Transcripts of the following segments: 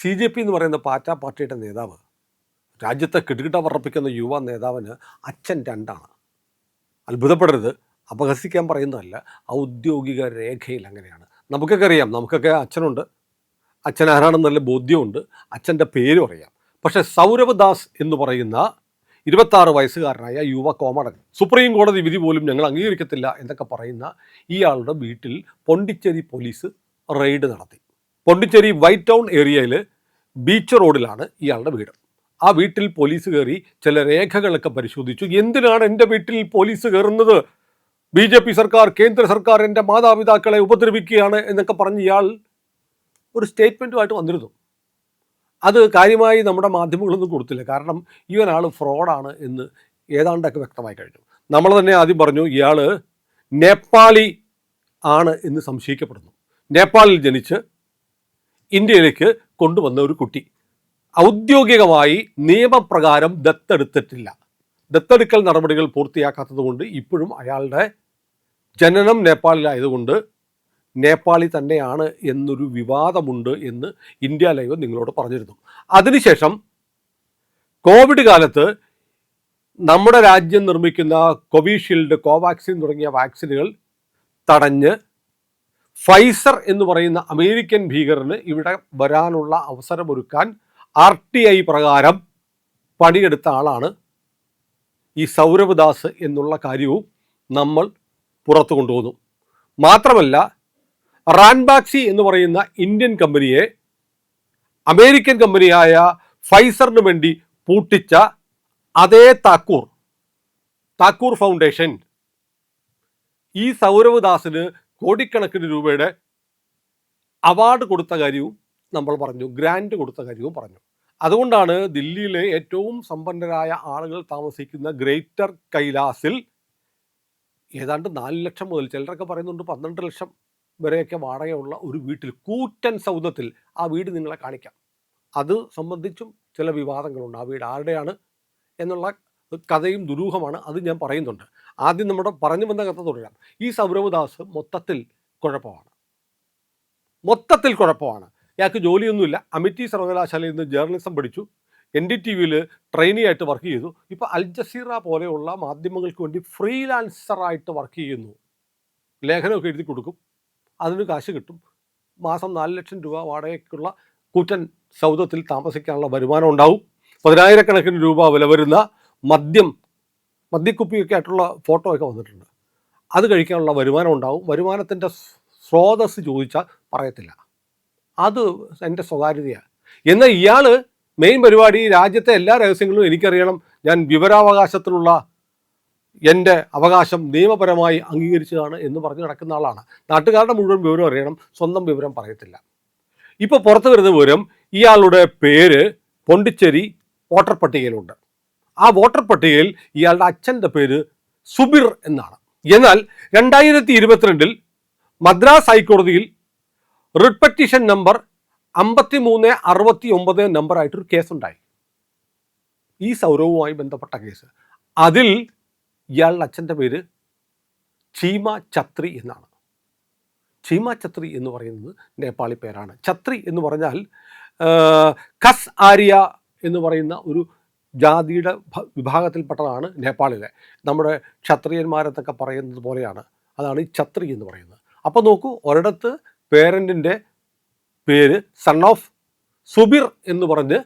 CJP എന്ന് പറയുന്ന party പാർട്ടിയുടെ നേതാവ് രാജ്യത്തെ കിടുകിട വിറപ്പിക്കുന്ന യുവ നേതാവിന് അച്ഛൻ രണ്ടാണ്. അത്ഭുതപ്പെടരുത്, അപഹസിക്കാൻ പറയുന്നതല്ല, ഔദ്യോഗിക രേഖയിൽ അങ്ങനെയാണ്. നമുക്കൊക്കെ അറിയാം, നമുക്കൊക്കെ അച്ഛനുണ്ട്, അച്ഛൻ ആരാണെന്നല്ല ബോധ്യമുണ്ട്, അച്ഛൻ്റെ പേരും അറിയാം. പക്ഷേ സൗരവ് ദാസ് എന്ന് പറയുന്ന 26 വയസ്സുകാരനായ യുവ കോമഡൻ, സുപ്രീം കോടതി വിധി പോലും ഞങ്ങൾ അംഗീകരിക്കത്തില്ല എന്നൊക്കെ പറയുന്ന ഇയാളുടെ വീട്ടിൽ പോണ്ടിച്ചേരി പോലീസ് റെയ്ഡ് നടത്തി. പോണ്ടിച്ചേരി വൈറ്റ് ടൗൺ ഏരിയയിൽ ബീച്ച് റോഡിലാണ് ഇയാളുടെ വീട്. ആ വീട്ടിൽ പോലീസ് കയറി ചില രേഖകളൊക്കെ പരിശോധിച്ചു. എന്തിനാണ് എൻ്റെ വീട്ടിൽ പോലീസ് കയറുന്നത്? BJP സർക്കാർ, കേന്ദ്ര സർക്കാർ എൻ്റെ മാതാപിതാക്കളെ ഉപദ്രവിക്കുകയാണ് എന്നൊക്കെ പറഞ്ഞ് ഇയാൾ ഒരു സ്റ്റേറ്റ്മെൻറ്റുമായിട്ട് വന്നിരുന്നു. അത് കാര്യമായി നമ്മുടെ മാധ്യമങ്ങളൊന്നും കൊടുത്തില്ല. കാരണം ഇവനാൾ ഫ്രോഡാണ് എന്ന് ഏതാണ്ടൊക്കെ വ്യക്തമായി കഴിഞ്ഞു. നമ്മൾ തന്നെ ആദ്യം പറഞ്ഞു ഇയാൾ നേപ്പാളി ആണ് എന്ന് സംശയിക്കപ്പെടുന്നു. നേപ്പാളിൽ ജനിച്ച് ഇന്ത്യയിലേക്ക് കൊണ്ടുവന്ന ഒരു കുട്ടി ഔദ്യോഗികമായി നിയമപ്രകാരം ദത്തെടുത്തിട്ടില്ല. ദത്തെടുക്കൽ നടപടികൾ പൂർത്തിയാക്കാത്തതുകൊണ്ട് ഇപ്പോഴും അയാളുടെ ജനനം നേപ്പാളിലായതുകൊണ്ട് നേപ്പാളി തന്നെയാണ് എന്നൊരു വിവാദമുണ്ട് എന്ന് ഇന്ത്യ ലൈവ് നിങ്ങളോട് പറഞ്ഞിരുന്നു. അതിനുശേഷം കോവിഡ് കാലത്ത് നമ്മുടെ രാജ്യം നിർമ്മിക്കുന്ന കോവിഷീൽഡ്, കോവാക്സിൻ തുടങ്ങിയ വാക്സിനുകൾ തടഞ്ഞ് ഫൈസർ എന്ന് പറയുന്ന അമേരിക്കൻ ഭീകരന് ഇവിടെ വരാനുള്ള അവസരമൊരുക്കാൻ RTI പ്രകാരം പണിയെടുത്ത ആളാണ് ഈ സൗരവ് ദാസ് എന്നുള്ള കാര്യവും നമ്മൾ പുറത്തു കൊണ്ടുവന്നു. മാത്രമല്ല, റാൻബാക്സി എന്ന് പറയുന്ന ഇന്ത്യൻ കമ്പനിയെ അമേരിക്കൻ കമ്പനിയായ ഫൈസറിന് വേണ്ടി പൂട്ടിച്ച അതേ താക്കൂർ ഫൗണ്ടേഷൻ ഈ സൗരവ് ദാസിന് കോടിക്കണക്കിന് രൂപയുടെ അവാർഡ് കൊടുത്ത കാര്യവും നമ്മൾ പറഞ്ഞു, ഗ്രാൻഡ് കൊടുത്ത കാര്യവും പറഞ്ഞു. അതുകൊണ്ടാണ് ദില്ലിയിലെ ഏറ്റവും സമ്പന്നരായ ആളുകൾ താമസിക്കുന്ന ഗ്രേറ്റർ കൈലാസിൽ ഏതാണ്ട് 4 ലക്ഷം മുതൽ ചിലരൊക്കെ പറയുന്നുണ്ട് 12 ലക്ഷം വരെയൊക്കെ വാടകയുള്ള ഒരു വീട്ടിൽ, കൂറ്റൻ സൗധത്തിൽ, ആ വീട് നിങ്ങളെ കാണിക്കാം. അത് സംബന്ധിച്ചും ചില വിവാദങ്ങളുണ്ട്. ആ വീട് ആരുടെയാണ് എന്നുള്ള കഥയും ദുരൂഹമാണ്, അത് ഞാൻ പറയുന്നുണ്ട്. ആദ്യം നമ്മുടെ പറഞ്ഞു വന്ന കഥ തുടരാം. ഈ സൗരവ് ദാസ് മൊത്തത്തിൽ കുഴപ്പമാണ്. ഇയാൾക്ക് ജോലിയൊന്നുമില്ല. അമിറ്റി സർവകലാശാലയിൽ നിന്ന് ജേർണലിസം പഠിച്ചു, NDTVയിൽ ട്രെയിനി ആയിട്ട് വർക്ക് ചെയ്തു. ഇപ്പോൾ അൽ ജസീറ പോലെയുള്ള മാധ്യമങ്ങൾക്ക് വേണ്ടി ഫ്രീലാൻസറായിട്ട് വർക്ക് ചെയ്യുന്നു. ലേഖനമൊക്കെ എഴുതി കൊടുക്കും, അതിന് കാശ് കിട്ടും. മാസം 4 ലക്ഷം രൂപ വാടകയ്ക്കുള്ള കൂറ്റൻ സൗധത്തിൽ താമസിക്കാനുള്ള വരുമാനം ഉണ്ടാവും. 10,000 രൂപ വില വരുന്ന മദ്യക്കുപ്പിയൊക്കെ ആയിട്ടുള്ള ഫോട്ടോ ഒക്കെ വന്നിട്ടുണ്ട്. അത് കഴിക്കാനുള്ള വരുമാനം ഉണ്ടാവും. വരുമാനത്തിൻ്റെ സ്രോതസ് ചോദിച്ചാൽ പറയത്തില്ല, അത് എൻ്റെ സ്വകാര്യതയാണ്. എന്നാൽ ഇയാൾ മെയിൻ പരിപാടി രാജ്യത്തെ എല്ലാ രഹസ്യങ്ങളും എനിക്കറിയണം, ഞാൻ വിവരാവകാശത്തിലുള്ള എൻ്റെ അവകാശം നിയമപരമായി അംഗീകരിച്ചതാണ് എന്ന് പറഞ്ഞ് നടക്കുന്ന ആളാണ്. നാട്ടുകാരുടെ മുഴുവൻ വിവരം അറിയണം, സ്വന്തം വിവരം പറയത്തില്ല. ഇപ്പോൾ പുറത്തു വരുന്ന വിവരം ഇയാളുടെ പേര് പോണ്ടിച്ചേരി വോട്ടർ പട്ടികയിലുണ്ട്. ആ വോട്ടർ പട്ടികയിൽ ഇയാളുടെ അച്ഛൻ്റെ പേര് സുബിർ എന്നാണ്. എന്നാൽ 2022 മദ്രാസ് ഹൈക്കോടതിയിൽ റിട്ട് പെറ്റീഷൻ നമ്പർ 5369 നമ്പറായിട്ടൊരു കേസുണ്ടായി, ഈ സൗരവുമായി ബന്ധപ്പെട്ട കേസ്. അതിൽ ഇയാളുടെ അച്ഛൻ്റെ പേര് ചീമ ഛത്രി എന്നാണ്. ചീമ ഛത്രി എന്ന് പറയുന്നത് നേപ്പാളി പേരാണ്. ഛത്രി എന്ന് പറഞ്ഞാൽ ഖസ് ആര്യ എന്ന് പറയുന്ന ഒരു ജാതിയുടെ വിഭാഗത്തിൽപ്പെട്ടതാണ് നേപ്പാളിലെ. നമ്മുടെ ക്ഷത്രിയന്മാരെന്നൊക്കെ പറയുന്നത് പോലെയാണ്, അതാണ് ഈ ഛത്രി എന്ന് പറയുന്നത്. അപ്പോൾ നോക്കൂ, ഒരിടത്ത് പേരൻറ്റിൻ്റെ പേര് സൺ ഓഫ് സുബിർ എന്ന് പറഞ്ഞ്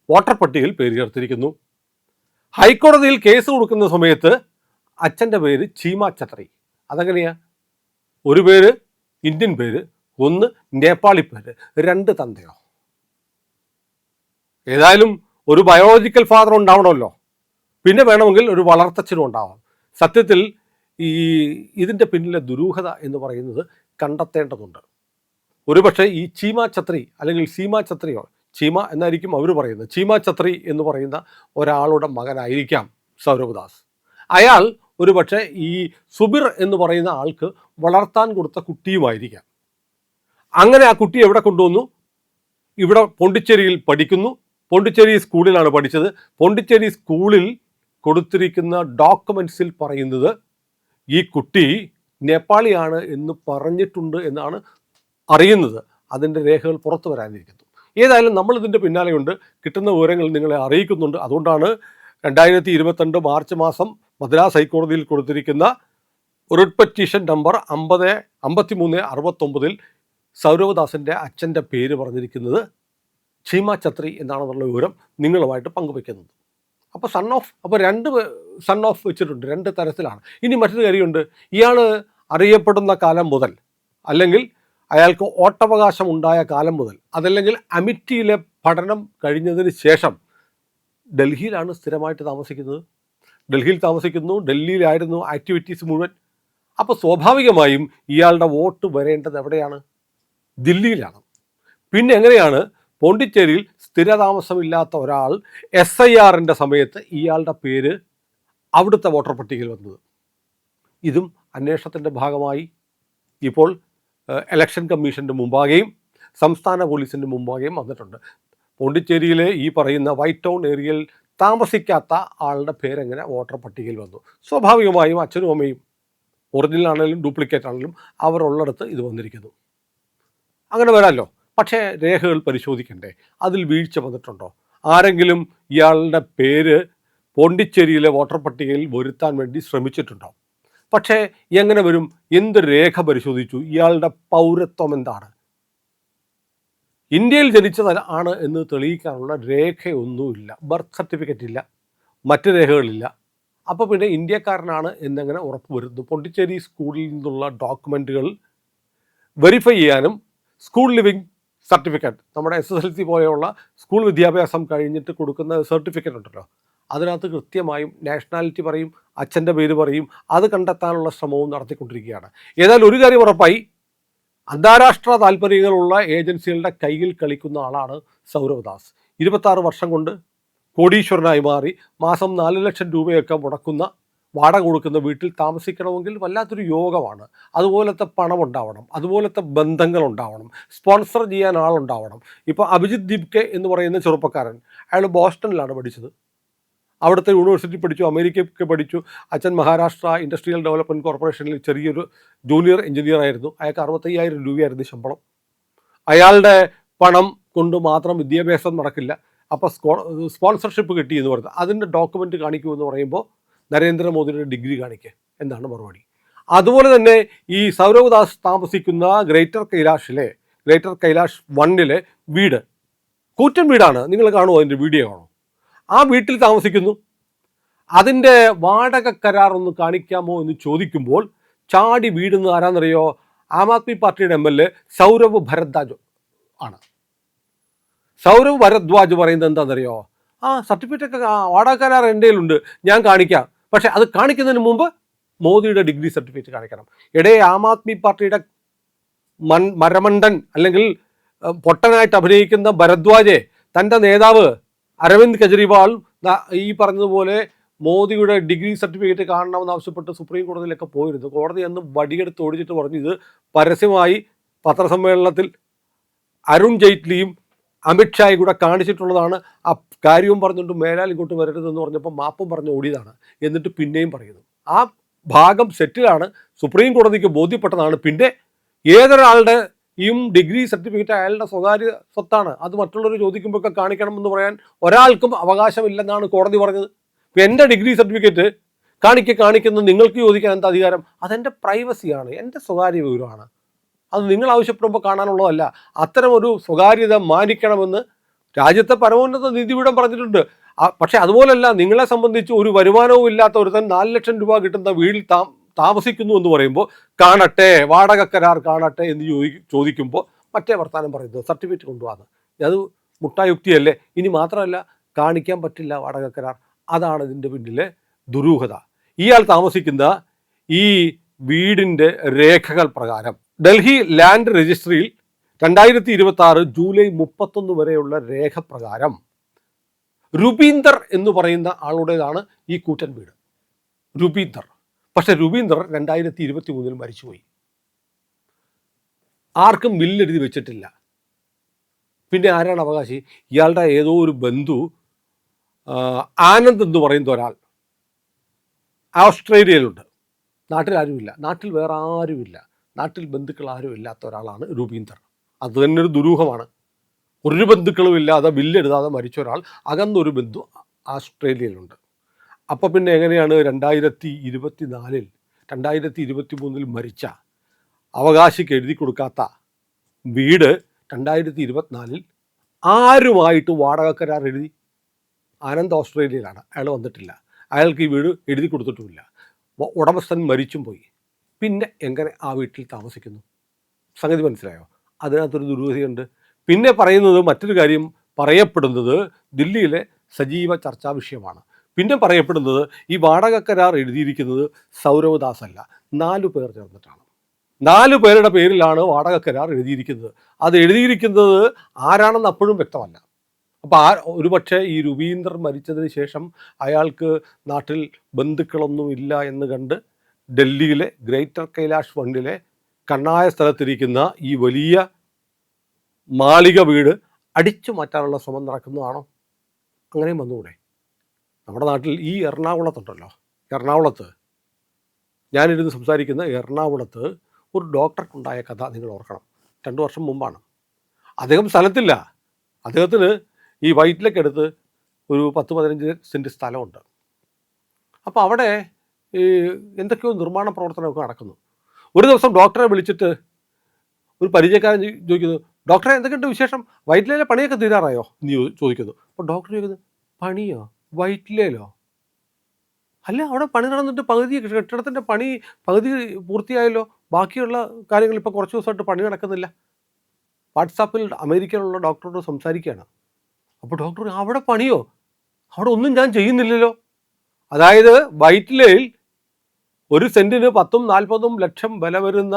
വോട്ടർ പട്ടികയിൽ പേര് ചേർത്തിരിക്കുന്നു. ഹൈക്കോടതിയിൽ കേസ് കൊടുക്കുന്ന സമയത്ത് അച്ഛൻ്റെ പേര് ചീമ ഛത്രി. അതെങ്ങനെയാ? ഒരു പേര് ഇന്ത്യൻ പേര്, ഒന്ന് നേപ്പാളി പേര്, 2 തന്തയോ? ഏതായാലും ഒരു ബയോളജിക്കൽ ഫാദർ ഉണ്ടാവണമല്ലോ, പിന്നെ വേണമെങ്കിൽ ഒരു വളർത്തച്ഛനും ഉണ്ടാവാം. സത്യത്തിൽ ഇതിൻ്റെ പിന്നിലെ ദുരൂഹത എന്ന് പറയുന്നത് കണ്ടെത്തേണ്ടതുണ്ട്. ഒരുപക്ഷെ ഈ ചീമ ഛത്രി അല്ലെങ്കിൽ സീമ ഛത്രിയോ, ചീമ എന്നായിരിക്കും അവർ പറയുന്നത്, ചീമ ഛത്രി എന്ന് പറയുന്ന ഒരാളുടെ മകനായിരിക്കാം സൗരവ് ദാസ്. അയാൾ ഒരുപക്ഷെ ഈ സുബിർ എന്ന് പറയുന്ന ആൾക്ക് വളർത്താൻ കൊടുത്ത കുട്ടിയുമായിരിക്കാം. അങ്ങനെ ആ കുട്ടി എവിടെ കൊണ്ടുവന്നു? ഇവിടെ പോണ്ടിച്ചേരിയിൽ പഠിക്കുന്നു. പോണ്ടിച്ചേരി സ്കൂളിലാണ് പഠിച്ചത്. പോണ്ടിച്ചേരി സ്കൂളിൽ കൊടുത്തിരിക്കുന്ന ഡോക്യുമെൻറ്റ്സിൽ പറയുന്നത് ഈ കുട്ടി നേപ്പാളിയാണ് എന്ന് പറഞ്ഞിട്ടുണ്ട് എന്നാണ് അറിയുന്നത്. അതിൻ്റെ രേഖകൾ പുറത്തു വരാനിരിക്കുന്നു. ഏതായാലും നമ്മളിതിൻ്റെ പിന്നാലെയുണ്ട്, കിട്ടുന്ന വിവരങ്ങൾ നിങ്ങളെ അറിയിക്കുന്നുണ്ട്. അതുകൊണ്ടാണ് 2022 മാർച്ച് മാസം മദ്രാസ് ഹൈക്കോടതിയിൽ കൊടുത്തിരിക്കുന്ന റിട്ട് പെറ്റീഷൻ നമ്പർ 5369 സൗരവ് ദാസിൻ്റെ അച്ഛൻ്റെ പേര് പറഞ്ഞിരിക്കുന്നത് ചീമ ഛത്രി എന്നാണെന്നുള്ള വിവരം നിങ്ങളുമായിട്ട് പങ്കുവയ്ക്കുന്നത്. അപ്പോൾ രണ്ട് സൺ ഓഫ് വെച്ചിട്ടുണ്ട്, രണ്ട് തരത്തിലാണ്. ഇനി മറ്റൊരു കാര്യമുണ്ട്, ഇയാൾ അറിയപ്പെടുന്ന കാലം മുതൽ, അല്ലെങ്കിൽ അയാൾക്ക് വോട്ടവകാശം ഉണ്ടായ കാലം മുതൽ, അതല്ലെങ്കിൽ അമിറ്റിയിലെ പഠനം കഴിഞ്ഞതിന് ശേഷം ഡൽഹിയിലാണ് സ്ഥിരമായിട്ട് താമസിക്കുന്നത്. ഡൽഹിയിൽ താമസിക്കുന്നു, ഡൽഹിയിലായിരുന്നു ആക്ടിവിറ്റീസ് മുഴുവൻ. അപ്പോൾ സ്വാഭാവികമായും ഇയാളുടെ വോട്ട് വരേണ്ടത് എവിടെയാണ്? ദില്ലിയിലാണ്. പിന്നെ എങ്ങനെയാണ് പോണ്ടിച്ചേരിയിൽ സ്ഥിരതാമസമില്ലാത്ത ഒരാൾ SIRൻ്റെ സമയത്ത് ഇയാളുടെ പേര് അവിടുത്തെ വോട്ടർ പട്ടികയിൽ വന്നത്? ഇതും അന്വേഷണത്തിൻ്റെ ഭാഗമായി ഇപ്പോൾ ഇലക്ഷൻ കമ്മീഷൻ്റെ മുമ്പാകെയും സംസ്ഥാന പോലീസിൻ്റെ മുമ്പാകെയും വന്നിട്ടുണ്ട്. പോണ്ടിച്ചേരിയിലെ ഈ പറയുന്ന വൈറ്റ് ടൗൺ ഏരിയയിൽ താമസിക്കാത്ത ആളുടെ പേരെങ്ങനെ വോട്ടർ പട്ടികയിൽ വന്നു? സ്വാഭാവികമായും അച്ഛനും അമ്മയും ഒറിജിനൽ ആണെങ്കിലും ഡ്യൂപ്ലിക്കേറ്റ് ആണെങ്കിലും അവരുള്ളിടത്ത് ഇത് വന്നിരിക്കുന്നു. അങ്ങനെ വരാമല്ലോ. പക്ഷേ രേഖകൾ പരിശോധിക്കണ്ടേ? അതിൽ വീഴ്ച വന്നിട്ടുണ്ടോ? ആരെങ്കിലും ഇയാളുടെ പേര് പോണ്ടിച്ചേരിയിലെ വോട്ടർ പട്ടികയിൽ വരുത്താൻ വേണ്ടി ശ്രമിച്ചിട്ടുണ്ടോ? പക്ഷേ എങ്ങനെ വരും? എന്ത് രേഖ പരിശോധിച്ചു? ഇയാളുടെ പൗരത്വം എന്താണ്? ഇന്ത്യയിൽ ജനിച്ചതാണ് എന്ന് തെളിയിക്കാനുള്ള രേഖയൊന്നുമില്ല. ബർത്ത് സർട്ടിഫിക്കറ്റ് ഇല്ല, മറ്റ് രേഖകളില്ല. അപ്പോൾ പിന്നെ ഇന്ത്യക്കാരനാണ് എന്നെങ്ങനെ ഉറപ്പ് വരുന്നു? പോണ്ടിച്ചേരി സ്കൂളിൽ നിന്നുള്ള ഡോക്യുമെൻറ്റുകൾ വെരിഫൈ ചെയ്യാനും സ്കൂൾ ലിവിങ് സർട്ടിഫിക്കറ്റ്, നമ്മുടെ SSLC പോലെയുള്ള സ്കൂൾ വിദ്യാഭ്യാസം കഴിഞ്ഞിട്ട് കൊടുക്കുന്ന സർട്ടിഫിക്കറ്റ് ഉണ്ടല്ലോ, അതിനകത്ത് കൃത്യമായും നാഷണാലിറ്റി പറയും, അച്ഛൻ്റെ പേര് പറയും. അത് കണ്ടെത്താനുള്ള ശ്രമവും നടത്തിക്കൊണ്ടിരിക്കുകയാണ്. ഏതായാലും ഒരു കാര്യം ഉറപ്പായി, അന്താരാഷ്ട്ര താല്പര്യങ്ങളുള്ള ഏജൻസികളുടെ കയ്യിൽ കളിക്കുന്ന ആളാണ് സൗരവ് ദാസ്. 26 വർഷം കൊണ്ട് കോടീശ്വരനായി മാറി മാസം 4 ലക്ഷം രൂപയൊക്കെ മുടക്കുന്ന, വാടക കൊടുക്കുന്ന വീട്ടിൽ താമസിക്കണമെങ്കിൽ വല്ലാത്തൊരു യോഗമാണ്. അതുപോലത്തെ പണം ഉണ്ടാവണം, അതുപോലത്തെ ബന്ധങ്ങൾ ഉണ്ടാവണം, സ്പോൺസർ ചെയ്യാൻ ആളുണ്ടാവണം. ഇപ്പോൾ അഭിജിത്ത് ദീപ്കെ എന്ന് പറയുന്ന ചെറുപ്പക്കാരൻ, അയാൾ ബോസ്റ്റണിലാണ് പഠിച്ചത്, അവിടുത്തെ യൂണിവേഴ്സിറ്റി പഠിച്ചു, അമേരിക്കയ്ക്ക് പഠിച്ചു. അച്ഛൻ മഹാരാഷ്ട്ര ഇൻഡസ്ട്രിയൽ ഡെവലപ്മെൻറ്റ് കോർപ്പറേഷനിൽ ചെറിയൊരു ജൂനിയർ എഞ്ചിനീയർ ആയിരുന്നു. അയാൾക്ക് 65,000 രൂപയായിരുന്നു ശമ്പളം. അയാളുടെ പണം കൊണ്ട് മാത്രം വിദ്യാഭ്യാസം നടക്കില്ല, അപ്പോൾ സ്പോൺസർഷിപ്പ് കിട്ടി എന്ന് പറഞ്ഞു. അതിൻ്റെ ഡോക്യുമെൻ്റ് കാണിക്കൂ എന്ന് പറയുമ്പോൾ നരേന്ദ്രമോദിയുടെ ഡിഗ്രി കാണിക്കുക എന്നാണ് മറുപടി. അതുപോലെ തന്നെ ഈ സൗരവ് ദാസ് താമസിക്കുന്ന ഗ്രേറ്റർ കൈലാഷ് 1 വീട് കൂറ്റൻ വീടാണ്. നിങ്ങൾ കാണുമോ? അതിൻ്റെ വീഡിയോ കാണോ? ആ വീട്ടിൽ താമസിക്കുന്നു. അതിൻ്റെ വാടക കരാർ ഒന്ന് കാണിക്കാമോ എന്ന് ചോദിക്കുമ്പോൾ ചാടി വീടുന്ന ആരാന്നറിയോ? ആം ആദ്മി പാർട്ടിയുടെ MLA സൗരവ് ഭരദ്വാജ് ആണ്. സൗരവ് ഭരദ്വാജ് പറയുന്നത് എന്താണെന്നറിയോ? സർട്ടിഫിക്കറ്റ് വാടക കരാർ എൻ്റെ കയ്യിലുണ്ട്, ഞാൻ കാണിക്കാം. പക്ഷേ അത് കാണിക്കുന്നതിന് മുമ്പ് മോദിയുടെ ഡിഗ്രി സർട്ടിഫിക്കറ്റ് കാണിക്കണം. ആം ആദ്മി പാർട്ടിയുടെ മരമണ്ടൻ അല്ലെങ്കിൽ പൊട്ടനായിട്ട് അഭിനയിക്കുന്ന ഭരദ്വാജെ, തൻ്റെ നേതാവ് അരവിന്ദ് കെജ്രിവാൾ ഈ പറഞ്ഞതുപോലെ മോദിയുടെ ഡിഗ്രി സർട്ടിഫിക്കറ്റ് കാണണമെന്ന് ആവശ്യപ്പെട്ട് സുപ്രീം കോടതിയിലൊക്കെ പോയിരുന്നു. കോടതി അന്ന് വടിയെടുത്ത് ഓടിച്ചിട്ട് പറഞ്ഞു, ഇത് പരസ്യമായി പത്രസമ്മേളനത്തിൽ അരുൺ ജെയ്റ്റ്ലിയും അമിത്ഷായും കൂടെ കാണിച്ചിട്ടുള്ളതാണ്, ആ കാര്യവും പറഞ്ഞുകൊണ്ട് മേലാൽ ഇങ്ങോട്ട് വരരുതെന്ന് പറഞ്ഞപ്പോൾ മാപ്പും പറഞ്ഞ് ഓടിയതാണ്. എന്നിട്ട് പിന്നെയും പറയുന്നു. ആ ഭാഗം സെറ്റിലാണ്, സുപ്രീം കോടതിക്ക് ബോധ്യപ്പെട്ടതാണ്. പിന്നെ ഏതൊരാളുടെ ഡിഗ്രി സർട്ടിഫിക്കറ്റ് അയാളുടെ സ്വകാര്യ സ്വത്താണ്, അത് മറ്റുള്ളവർ ചോദിക്കുമ്പോഴൊക്കെ കാണിക്കണമെന്ന് പറയാൻ ഒരാൾക്കും അവകാശമില്ലെന്നാണ് കോടതി പറഞ്ഞത്. ഇപ്പം എൻ്റെ ഡിഗ്രി സർട്ടിഫിക്കറ്റ് കാണിക്കുന്നത് നിങ്ങൾക്ക് ചോദിക്കാൻ എന്താ അധികാരം? അതെൻ്റെ പ്രൈവസിയാണ്, എൻ്റെ സ്വകാര്യ വിവരമാണ്. അത് നിങ്ങൾ ആവശ്യപ്പെടുമ്പോൾ കാണാനുള്ളതല്ല. അത്തരം ഒരു സ്വകാര്യത മാനിക്കണമെന്ന് രാജ്യത്തെ പരമോന്നത നീതിപീഠം പറഞ്ഞിട്ടുണ്ട്. പക്ഷേ അതുപോലല്ല, നിങ്ങളെ സംബന്ധിച്ച് ഒരു വരുമാനവും ഇല്ലാത്ത ഒരുത്തൻ 4 ലക്ഷം രൂപ കിട്ടുന്ന വീട്ടിൽ താമസിക്കുന്നു എന്ന് പറയുമ്പോൾ കാണട്ടെ, വാടക കരാർ കാണട്ടെ എന്ന് ചോദിക്കുമ്പോൾ മറ്റേ വർത്താനം പറയുന്നത് സർട്ടിഫിക്കറ്റ് കൊണ്ടുപോകാന്ന്. അത് മുട്ടായുക്തിയല്ലേ? ഇനി മാത്രമല്ല, കാണിക്കാൻ പറ്റില്ല വാടക കരാർ. അതാണ് ഇതിൻ്റെ പിന്നിലെ ദുരൂഹത. ഇയാൾ താമസിക്കുന്ന ഈ വീടിൻ്റെ രേഖകൾ പ്രകാരം ഡൽഹി ലാൻഡ് രജിസ്ട്രിയിൽ 2026 ജൂലൈ 31 വരെയുള്ള രേഖ പ്രകാരം രുബീന്ദർ എന്ന് പറയുന്ന ആളുടേതാണ് ഈ കൂറ്റൻ വീട്. രുബീന്ദർ. പക്ഷെ രുബീന്ദർ 2023 മരിച്ചുപോയി. ആർക്കും ബില്ലെഴുതി വെച്ചിട്ടില്ല. പിന്നെ ആരാണ് അവകാശി? ഇയാളുടെ ഏതോ ഒരു ബന്ധു ആനന്ദ് എന്ന് പറയുന്ന ഒരാൾ ഓസ്ട്രേലിയയിലുണ്ട്. നാട്ടിൽ ആരുമില്ല, നാട്ടിൽ വേറെ ആരുമില്ല, നാട്ടിൽ ബന്ധുക്കൾ ആരും ഇല്ലാത്ത ഒരാളാണ് രുബീന്ദർ. അത് തന്നെ ഒരു ദുരൂഹമാണ്. ഒരു ബന്ധുക്കളും ഇല്ലാതെ ബില്ലെഴുതാതെ മരിച്ച ഒരാൾ, അകന്നൊരു ബന്ധു ആസ്ട്രേലിയയിലുണ്ട്. അപ്പോൾ പിന്നെ എങ്ങനെയാണ് 2024-ൽ 2023-ൽ മരിച്ച അവകാശിക്ക് എഴുതി കൊടുക്കാത്ത വീട് 2024-ൽ ആരുമായിട്ട് വാടക കരാർ എഴുതി? ആനന്ദ് ഓസ്ട്രേലിയയിലാണ്, അയാൾ വന്നിട്ടില്ല, അയാൾക്ക് ഈ വീട് എഴുതി കൊടുത്തിട്ടുമില്ല, ഉടമസ്ഥൻ മരിച്ചും പോയി. പിന്നെ എങ്ങനെ ആ വീട്ടിൽ താമസിക്കുന്നു? സംഗതി മനസ്സിലായോ? അതിനകത്തൊരു ദുരൂഹതയുണ്ട്. പിന്നെ പറയുന്നത്, മറ്റൊരു കാര്യം പറയപ്പെടുന്നത് ദില്ലിയിലെ സജീവ ചർച്ചാ വിഷയമാണ്. പിന്നെ പറയപ്പെടുന്നത് ഈ വാടക കരാർ എഴുതിയിരിക്കുന്നത് സൗരവ് ദാസ് അല്ല, 4 പേർ ചേർന്നിട്ടാണ്. 4 പേരുടെ പേരിലാണ് വാടക കരാർ എഴുതിയിരിക്കുന്നത്. അത് എഴുതിയിരിക്കുന്നത് ആരാണെന്ന് അപ്പോഴും വ്യക്തമല്ല. അപ്പോൾ ഒരുപക്ഷെ ഈ രവീന്ദർ മരിച്ചതിന് ശേഷം അയാൾക്ക് നാട്ടിൽ ബന്ധുക്കളൊന്നും ഇല്ല എന്ന് കണ്ട് ഡൽഹിയിലെ ഗ്രേറ്റർ കൈലാഷ് ഫണ്ടിലെ കണ്ണായ സ്ഥലത്തിരിക്കുന്ന ഈ വലിയ മാളിക വീട് അടിച്ചു മാറ്റാനുള്ള ശ്രമം നടക്കുന്നതാണോ? അങ്ങനെയും വന്നുകൂടെ? നമ്മുടെ നാട്ടിൽ ഈ എറണാകുളത്തുണ്ടല്ലോ, എറണാകുളത്ത് ഞാനിരുന്ന് സംസാരിക്കുന്ന എറണാകുളത്ത് ഒരു ഡോക്ടർക്കുണ്ടായ കഥ നിങ്ങൾ ഓർക്കണം. 2 വർഷം മുമ്പാണ്. അദ്ദേഹം സ്ഥലത്തില്ല, അദ്ദേഹത്തിന് ഈ വൈറ്റിലക്കടുത്ത് ഒരു 10-15 സെൻറ്റ് സ്ഥലമുണ്ട്. അപ്പോൾ അവിടെ ഈ എന്തൊക്കെയോ നിർമ്മാണ പ്രവർത്തനമൊക്കെ നടക്കുന്നു. ഒരു ദിവസം ഡോക്ടറെ വിളിച്ചിട്ട് ഒരു പരിചയക്കാരൻ ചോദിക്കുന്നു, ഡോക്ടറെ എന്തൊക്കെയുണ്ട് വിശേഷം, വൈറ്റിലയിലെ പണിയൊക്കെ തീരാറായോ എന്ന് ചോദിക്കുന്നു. അപ്പോൾ ഡോക്ടർ ചോദിക്കുന്നു, പണിയോ? വൈറ്റിലയിലോ? അല്ല, അവിടെ പണി നടന്നിട്ട് കെട്ടിടത്തിൻ്റെ പണി പകുതി പൂർത്തിയായല്ലോ, ബാക്കിയുള്ള കാര്യങ്ങൾ ഇപ്പോൾ കുറച്ച് ദിവസമായിട്ട് പണി നടക്കുന്നില്ല. വാട്സാപ്പിൽ അമേരിക്കയിലുള്ള ഡോക്ടറോട് സംസാരിക്കുകയാണ്. അപ്പോൾ ഡോക്ടർ, അവിടെ പണിയോ? അവിടെ ഒന്നും ഞാൻ ചെയ്യുന്നില്ലല്ലോ. അതായത് വൈറ്റിലയിൽ ഒരു സെൻറ്റിന് 10-40 ലക്ഷം വില വരുന്ന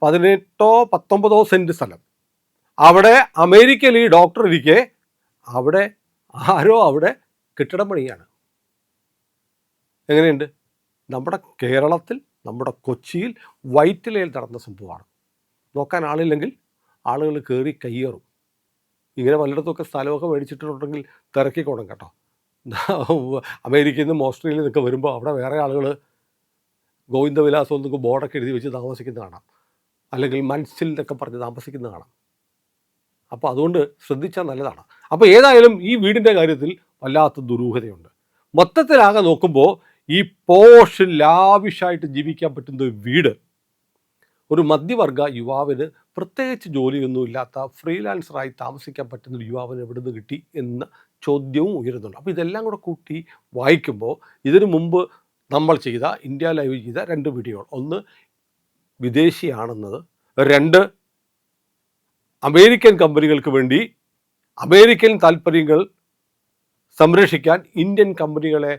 18-19 സെൻറ്റ് സ്ഥലം, അവിടെ അമേരിക്കയിൽ ഈ ഡോക്ടർ ഇരിക്കെ അവിടെ അവിടെ കെട്ടിടം പണിയാണ്. എങ്ങനെയുണ്ട്? നമ്മുടെ കേരളത്തിൽ, നമ്മുടെ കൊച്ചിയിൽ വൈറ്റിലയിൽ നടന്ന സംഭവമാണ്. നോക്കാൻ ആളില്ലെങ്കിൽ ആളുകൾ കയറി കയ്യേറും. ഇങ്ങനെ പലയിടത്തൊക്കെ സ്ഥലമൊക്കെ മേടിച്ചിട്ടുണ്ടെങ്കിൽ തിരക്കിക്കോണം കേട്ടോ. അമേരിക്കയിൽ നിന്നും ഓസ്ട്രേലിയയിൽ നിന്നൊക്കെ വരുമ്പോൾ അവിടെ വേറെ ആളുകൾ ഗോവിന്ദവിലാസം എന്നൊക്കെ ബോർഡൊക്കെ എഴുതി വെച്ച് താമസിക്കുന്നത് കാണാം, അല്ലെങ്കിൽ മൻസിൽ എന്നൊക്കെ പറഞ്ഞ് താമസിക്കുന്നത് കാണാം. അപ്പോൾ അതുകൊണ്ട് ശ്രദ്ധിച്ചാൽ നല്ലതാണ്. അപ്പോൾ ഏതായാലും ഈ വീടിൻ്റെ കാര്യത്തിൽ വല്ലാത്ത ദുരൂഹതയുണ്ട്. മൊത്തത്തിലാകെ നോക്കുമ്പോൾ ഈ പോഷ് ലാവിഷായിട്ട് ജീവിക്കാൻ പറ്റുന്ന വീട് ഒരു മധ്യവർഗ യുവാവിന്, പ്രത്യേകിച്ച് ജോലിയൊന്നുമില്ലാത്ത ഫ്രീലാൻസറായി താമസിക്കാൻ പറ്റുന്ന ഒരു യുവാവിന് എവിടെ നിന്ന് കിട്ടി എന്ന ചോദ്യവും ഉയരുന്നുണ്ട്. അപ്പോൾ ഇതെല്ലാം കൂടെ കൂട്ടി വായിക്കുമ്പോൾ ഇതിനു മുമ്പ് നമ്മൾ ചെയ്ത, ഇന്ത്യ ലൈവ് ചെയ്ത 2 വീഡിയോകൾ, ഒന്ന് വിദേശിയാണെന്നത്, 2 അമേരിക്കൻ കമ്പനികൾക്ക് വേണ്ടി അമേരിക്കൻ താല്പര്യങ്ങൾ സംരക്ഷിക്കാൻ ഇന്ത്യൻ കമ്പനികളെ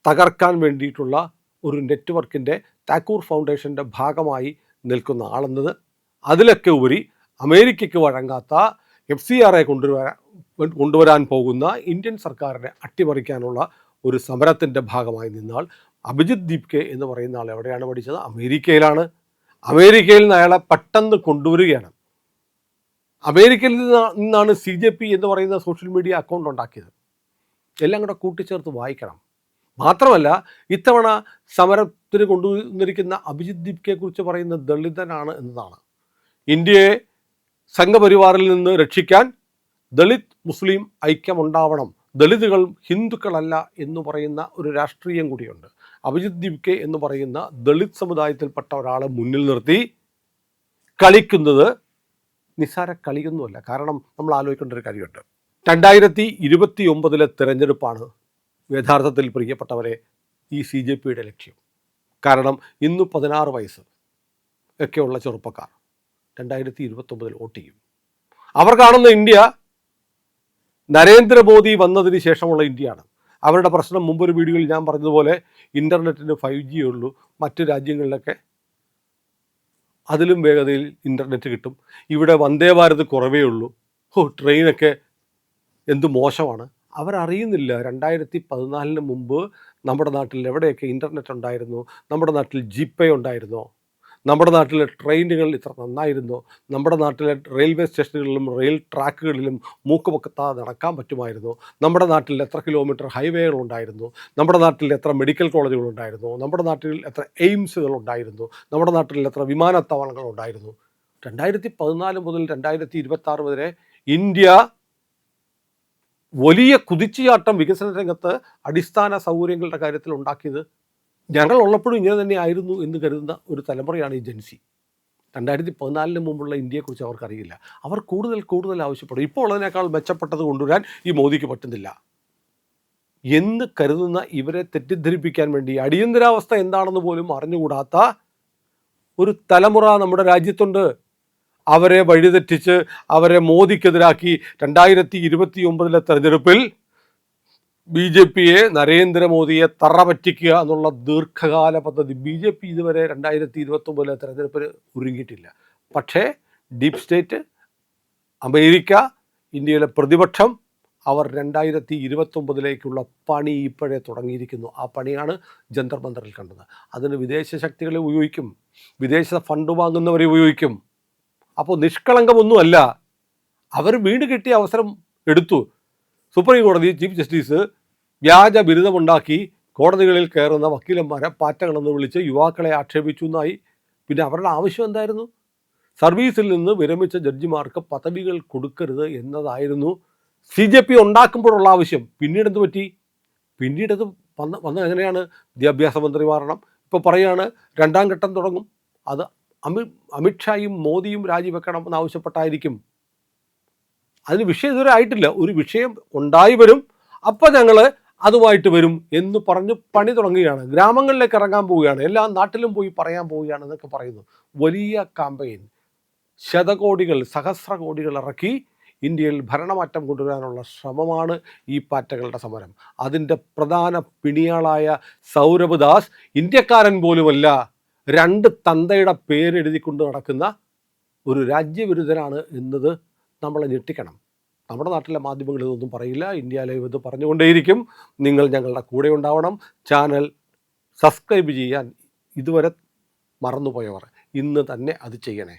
തകർക്കാൻ വേണ്ടിയിട്ടുള്ള ഒരു നെറ്റ്വർക്കിൻ്റെ, താക്കൂർ ഫൗണ്ടേഷൻ്റെ ഭാഗമായി നിൽക്കുന്ന ആളെന്നത്, അതിലൊക്കെ ഉപരി അമേരിക്കയ്ക്ക് വഴങ്ങാത്ത FCRA കൊണ്ടുവരാൻ പോകുന്ന ഇന്ത്യൻ സർക്കാരിനെ അട്ടിമറിക്കാനുള്ള ഒരു സമരത്തിൻ്റെ ഭാഗമായി നിന്നാൾ അഭിജിത്ത് ദീപ്കെ എന്ന് പറയുന്ന ആൾ എവിടെയാണ് പഠിച്ചത്? അമേരിക്കയിലാണ്. അമേരിക്കയിൽ നിന്ന് അയാളെ പെട്ടെന്ന് കൊണ്ടുവരികയാണ്. അമേരിക്കയിൽ നിന്നാണ് CJP എന്ന് പറയുന്ന സോഷ്യൽ മീഡിയ അക്കൗണ്ട് ഉണ്ടാക്കിയത്. എല്ലാം കൂടെ കൂട്ടിച്ചേർത്ത് വായിക്കണം. മാത്രമല്ല, ഇത്തവണ സമരത്തിന് കൊണ്ടുവന്നിരിക്കുന്ന അഭിജിത്ത് ദീപ്കയെ കുറിച്ച് പറയുന്ന ദളിതനാണ് എന്നതാണ്. ഇന്ത്യയെ സംഘപരിവാറിൽ നിന്ന് രക്ഷിക്കാൻ ദളിത് മുസ്ലിം ഐക്യമുണ്ടാവണം, ദളിതുകൾ ഹിന്ദുക്കളല്ല എന്ന് പറയുന്ന ഒരു രാഷ്ട്രീയം കൂടിയുണ്ട്. അഭിജിത്ത് ദീപ്കെ എന്ന് പറയുന്ന ദളിത് സമുദായത്തിൽപ്പെട്ട ഒരാളെ മുന്നിൽ നിർത്തി കളിക്കുന്നത് നിസ്സാര കളിയൊന്നുമല്ല. കാരണം നമ്മൾ ആലോചിക്കേണ്ട ഒരു കാര്യമുണ്ട്. 2029 തിരഞ്ഞെടുപ്പാണ് യഥാർത്ഥത്തിൽ പ്രിയപ്പെട്ടവരെ ഈ CJPയുടെ ലക്ഷ്യം. കാരണം ഇന്ന് 16 വയസ്സ് ഒക്കെയുള്ള ചെറുപ്പക്കാർ 2029 വോട്ട് ചെയ്യും. അവർ കാണുന്ന ഇന്ത്യ നരേന്ദ്രമോദി വന്നതിന് ശേഷമുള്ള ഇന്ത്യയാണ്. അവരുടെ പ്രശ്നം മുമ്പൊരു വീഡിയോയിൽ ഞാൻ പറഞ്ഞതുപോലെ ഇൻ്റർനെറ്റിന് 5G ഉള്ളൂ, മറ്റു രാജ്യങ്ങളിലൊക്കെ അതിലും വേഗതയിൽ ഇൻ്റർനെറ്റ് കിട്ടും. ഇവിടെ വന്ദേ ഭാരത് കുറവേ ഉള്ളൂ, ട്രെയിനൊക്കെ എന്ത് മോശമാണ്. അവരറിയുന്നില്ല 2014 മുമ്പ് നമ്മുടെ നാട്ടിൽ എവിടെയൊക്കെ ഇൻ്റർനെറ്റ് ഉണ്ടായിരുന്നു, നമ്മുടെ നാട്ടിൽ GPay ഉണ്ടായിരുന്നോ, നമ്മുടെ നാട്ടിലെ ട്രെയിനുകൾ ഇത്ര നന്നായിരുന്നോ, നമ്മുടെ നാട്ടിലെ റെയിൽവേ സ്റ്റേഷനുകളിലും റെയിൽ ട്രാക്കുകളിലും മൂക്കുപൊക്കത്താതെ നടക്കാൻ പറ്റുമായിരുന്നു, നമ്മുടെ നാട്ടിൽ എത്ര കിലോമീറ്റർ ഹൈവേകളുണ്ടായിരുന്നു, നമ്മുടെ നാട്ടിൽ എത്ര മെഡിക്കൽ കോളേജുകളുണ്ടായിരുന്നു, നമ്മുടെ നാട്ടിൽ എത്ര എയിംസുകളുണ്ടായിരുന്നു, നമ്മുടെ നാട്ടിൽ എത്ര വിമാനത്താവളങ്ങളുണ്ടായിരുന്നു. 2014 മുതൽ 2026 വരെ ഇന്ത്യ വലിയ കുതിച്ചുചാട്ടം വികസന രംഗത്ത് അടിസ്ഥാന സൗകര്യങ്ങളുടെ കാര്യത്തിൽ ഉണ്ടാക്കിയത് ഞങ്ങൾ ഉള്ളപ്പോഴും ഇങ്ങനെ തന്നെ ആയിരുന്നു എന്ന് കരുതുന്ന ഒരു തലമുറയാണ് ഈ ജൻസി. 2014 മുമ്പുള്ള ഇന്ത്യയെക്കുറിച്ച് അവർക്കറിയില്ല. അവർ കൂടുതൽ ആവശ്യപ്പെടും. ഇപ്പോൾ ഉള്ളതിനേക്കാൾ മെച്ചപ്പെട്ടത് കൊണ്ടുവരാൻ ഈ മോദിക്ക് പറ്റുന്നില്ല എന്ന് കരുതുന്ന ഇവരെ തെറ്റിദ്ധരിപ്പിക്കാൻ വേണ്ടി അടിയന്തരാവസ്ഥ എന്താണെന്ന് പോലും അറിഞ്ഞുകൂടാത്ത ഒരു തലമുറ നമ്മുടെ രാജ്യത്തുണ്ട്. അവരെ വഴിതെറ്റിച്ച് അവരെ മോദിക്കെതിരാക്കി 2029 തെരഞ്ഞെടുപ്പിൽ BJP നരേന്ദ്രമോദിയെ തറ പറ്റിക്കുക എന്നുള്ള ദീർഘകാല പദ്ധതി BJP ഇതുവരെ 2029 തെരഞ്ഞെടുപ്പിന് ഒരുങ്ങിയിട്ടില്ല. പക്ഷേ ഡീപ് സ്റ്റേറ്റ്, അമേരിക്ക, ഇന്ത്യയിലെ പ്രതിപക്ഷം അവർ 2029 പണി ഇപ്പോഴേ തുടങ്ങിയിരിക്കുന്നു. ആ പണിയാണ് ജന്തർ മന്ദറിൽ കണ്ടത്. അതിന് വിദേശ ശക്തികളെ ഉപയോഗിക്കും, വിദേശ ഫണ്ട് വാങ്ങുന്നവരെ ഉപയോഗിക്കും. അപ്പോൾ നിഷ്കളങ്കമൊന്നുമല്ല, അവർ വീട് കിട്ടിയ അവസരം എടുത്തു. സുപ്രീം കോടതി ചീഫ് ജസ്റ്റിസ് വ്യാജ ബിരുദമുണ്ടാക്കി കോടതികളിൽ കയറുന്ന വക്കീലന്മാരെ പാറ്റകളെന്ന് വിളിച്ച് യുവാക്കളെ ആക്ഷേപിച്ചു എന്നായി. പിന്നെ അവരുടെ ആവശ്യം എന്തായിരുന്നു? സർവീസിൽ നിന്ന് വിരമിച്ച ജഡ്ജിമാർക്ക് പദവികൾ കൊടുക്കരുത് എന്നതായിരുന്നു CJP ഉണ്ടാക്കുമ്പോഴുള്ള ആവശ്യം. പിന്നീട് എന്ത് പറ്റി? പിന്നീടത് വന്ന എങ്ങനെയാണ്? വിദ്യാഭ്യാസ മന്ത്രി മാറണം. ഇപ്പോൾ പറയുകയാണ് 2ാം ഘട്ടം തുടങ്ങും. അത് അമിത്ഷായും മോദിയും രാജിവെക്കണം എന്നാവശ്യപ്പെട്ടായിരിക്കും. അതിന് വിഷയം ഇതുവരെ ആയിട്ടില്ല. ഒരു വിഷയം ഉണ്ടായി വരും, അപ്പം ഞങ്ങൾ അതുമായിട്ട് വരും എന്ന് പറഞ്ഞ് പണി തുടങ്ങുകയാണ്. ഗ്രാമങ്ങളിലേക്ക് ഇറങ്ങാൻ പോവുകയാണ്, എല്ലാ നാട്ടിലും പോയി പറയാൻ പോവുകയാണ് എന്നൊക്കെ പറയുന്നു. വലിയ കാമ്പയിൻ, ശതകോടികൾ, സഹസ്രകോടികൾ ഇറക്കി ഇന്ത്യയിൽ ഭരണമാറ്റം കൊണ്ടുവരാനുള്ള ശ്രമമാണ് ഈ പാറ്റകളുടെ സമരം. അതിൻ്റെ പ്രധാന പിണിയാളായ സൗരഭ് ദാസ് ഇന്ത്യക്കാരൻ പോലുമല്ല, 2 തന്തയുടെ പേരെഴുതിക്കൊണ്ട് നടക്കുന്ന ഒരു രാജ്യവിരുദ്ധനാണ് എന്നത് നമ്മളെ ഞെട്ടിക്കണം. നമ്മുടെ നാട്ടിലെ മാധ്യമങ്ങൾ ഇതൊന്നും പറയില്ല. ഇന്ത്യ ലൈവ് ഇത് പറഞ്ഞുകൊണ്ടേയിരിക്കും. നിങ്ങൾ ഞങ്ങളുടെ കൂടെ ഉണ്ടാവണം. ചാനൽ സബ്സ്ക്രൈബ് ചെയ്യാൻ ഇതുവരെ മറന്നുപോയവർ ഇന്ന് തന്നെ അത് ചെയ്യണേ.